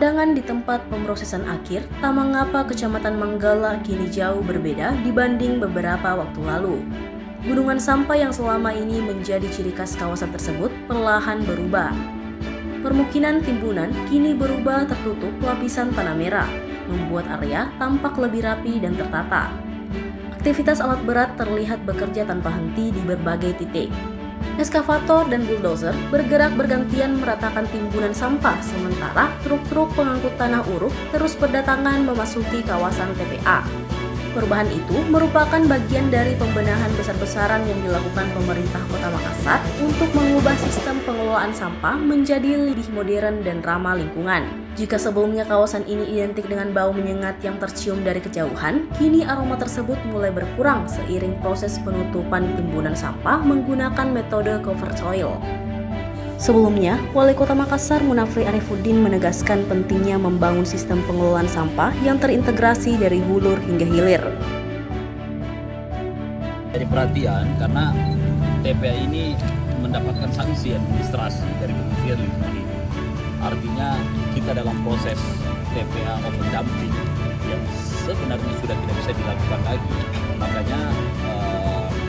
Pemandangan di tempat pemrosesan akhir Tamangapa, Kecamatan Manggala kini jauh berbeda dibanding beberapa waktu lalu. Gunungan sampah yang selama ini menjadi ciri khas kawasan tersebut perlahan berubah. Permukiman timbunan kini berubah tertutup lapisan tanah merah, membuat area tampak lebih rapi dan tertata. Aktivitas alat berat terlihat bekerja tanpa henti di berbagai titik. Eskavator dan bulldozer bergerak bergantian meratakan timbunan sampah, sementara truk-truk pengangkut tanah uruk terus berdatangan memasuki kawasan TPA. Perubahan itu merupakan bagian dari pembenahan besar-besaran yang dilakukan pemerintah Kota Makassar untuk mengubah sistem pengelolaan sampah menjadi lebih modern dan ramah lingkungan. Jika sebelumnya kawasan ini identik dengan bau menyengat yang tercium dari kejauhan, kini aroma tersebut mulai berkurang seiring proses penutupan timbunan sampah menggunakan metode cover soil. Sebelumnya, Wali Kota Makassar Munafri Arifuddin menegaskan pentingnya membangun sistem pengelolaan sampah yang terintegrasi dari hulu hingga hilir. Jadi perhatian karena TPA ini mendapatkan sanksi administrasi dari Kementerian Lingkungan Hidup. Artinya kita dalam proses TPA open dumping yang sebenarnya sudah tidak bisa dilakukan lagi. Makanya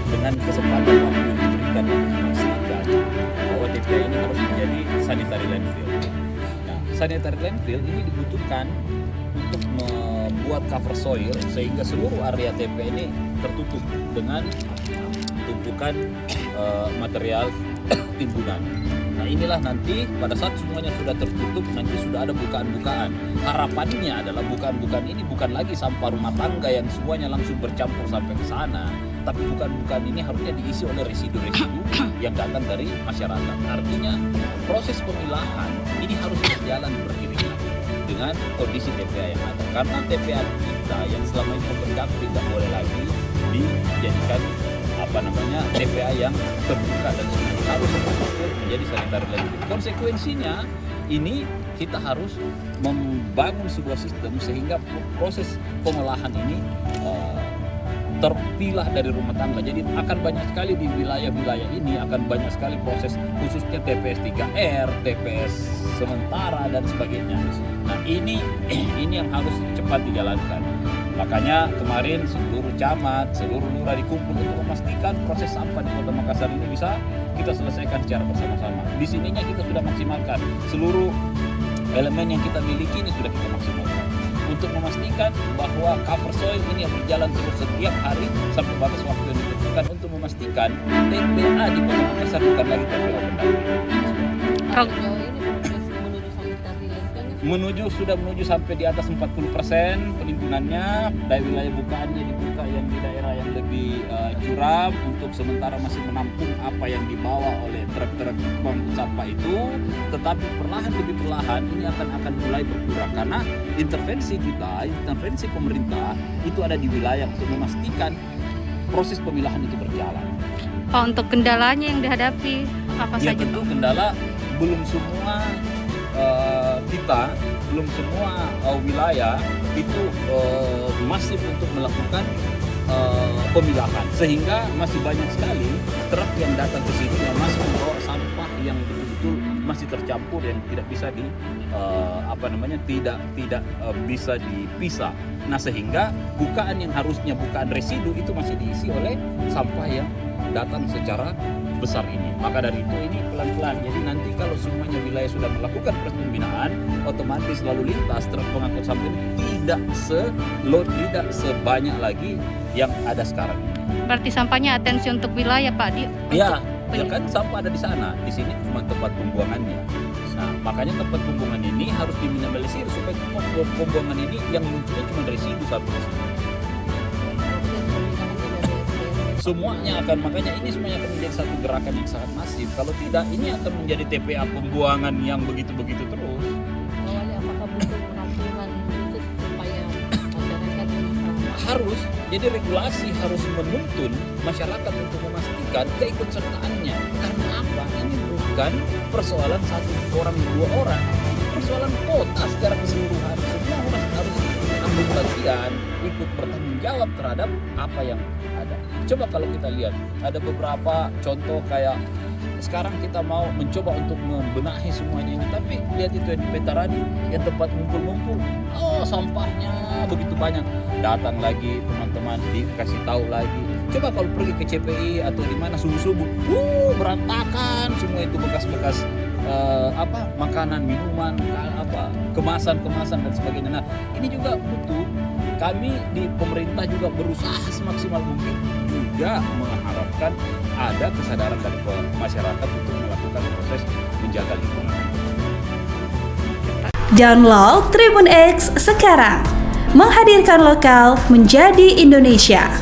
dengan kesempatan waktu yang diberikan untuk memastikan bahwa TPA ini harus menjadi sanitary landfill. Nah, sanitary landfill ini dibutuhkan untuk membuat cover soil sehingga seluruh area TPA ini tertutup dengan tumpukan material timbunan. Nah, inilah nanti pada saat semuanya sudah tertutup, nanti sudah ada bukaan-bukaan. Harapannya adalah bukaan-bukaan ini bukan lagi sampah rumah tangga yang semuanya langsung bercampur sampai ke sana, tapi bukaan-bukaan ini harusnya diisi oleh residu-residu yang datang dari masyarakat. Artinya proses pemilahan ini harus berjalan beriringan dengan kondisi TPA yang ada. Karena TPA kita yang selama ini open dumping tidak boleh lagi dijadikan TPA yang terbuka dan harus menjadi sanitary landfill. Konsekuensinya ini kita harus membangun sebuah sistem sehingga proses pengolahan ini terpilah dari rumah tangga. Jadi akan banyak sekali di wilayah-wilayah ini akan banyak sekali proses khususnya TPS 3R, TPS sementara dan sebagainya. Nah ini yang harus cepat dijalankan. Makanya kemarin seluruh camat, seluruh lurah dikumpul untuk memastikan proses sampah di Kota Makassar ini bisa kita selesaikan secara bersama-sama. Di sininya kita sudah maksimalkan seluruh elemen yang kita miliki ini sudah kita maksimalkan untuk memastikan bahwa cover soil ini yang berjalan terus setiap hari sampai batas waktu yang ditentukan untuk memastikan TPA di Kota Makassar bukan lagi TPA open dumping. Sudah menuju sampai di atas 40% penimpunannya. Dari wilayah bukaannya dibuka yang di daerah yang lebih curam untuk sementara masih menampung apa yang dibawa oleh truk-truk pengangkut sampah itu. Tetapi perlahan demi perlahan ini akan mulai berkurang karena intervensi pemerintah itu ada di wilayah untuk memastikan proses pemilahan itu berjalan. Pak, untuk kendalanya yang dihadapi apa saja? Ya tentu kendala belum semua belum semua wilayah itu masif untuk melakukan pemilahan, sehingga masih banyak sekali truk yang datang ke sini yang masih membawa sampah yang betul-betul masih tercampur yang tidak bisa tidak bisa dipisah. Nah sehingga bukaan yang harusnya bukaan residu itu masih diisi oleh sampah yang datang secara besar ini. Maka dari itu ini pelan-pelan. Jadi nanti kalau semuanya wilayah sudah melakukan proses pembinaan, otomatis lalu lintas truk pengangkut sampah tidak sebanyak lagi yang ada sekarang ini. Berarti sampahnya atensi untuk wilayah, Pak. Ya kan sampah ada di sana. Di sini cuma tempat pembuangannya. Nah, makanya tempat pembuangan ini harus diminimalisir supaya pembuangan ini yang munculnya cuma residu sampai di sini. Semuanya makanya ini semuanya akan menjadi satu gerakan yang sangat masif. Kalau tidak, ini akan menjadi TPA pembuangan yang begitu-begitu terus. Apakah butuh penampungan khusus supaya masyarakat harus, jadi regulasi harus menuntun masyarakat untuk memastikan keikutsertaannya. Karena apa? Ini bukan persoalan satu orang, dua orang, persoalan kota secara keseluruhan. Semua harus bagian ikut bertanggung jawab terhadap apa yang ada. Coba kalau kita lihat ada beberapa contoh kayak sekarang kita mau mencoba untuk membenahi semuanya ini, tapi lihat itu yang di Petarani, yang tempat ngumpul-ngumpul, sampahnya begitu banyak. Datang lagi teman-teman dikasih tahu lagi. Coba kalau pergi ke CPI atau di mana subuh-subuh, berantakan semua itu bekas-bekas makanan, minuman, kemasan-kemasan dan sebagainya. Nah, ini juga butuh kami di pemerintah juga berusaha semaksimal mungkin juga mengharapkan ada kesadaran dari masyarakat untuk melakukan proses menjaga lingkungan. Download Tribun X sekarang, menghadirkan lokal menjadi Indonesia.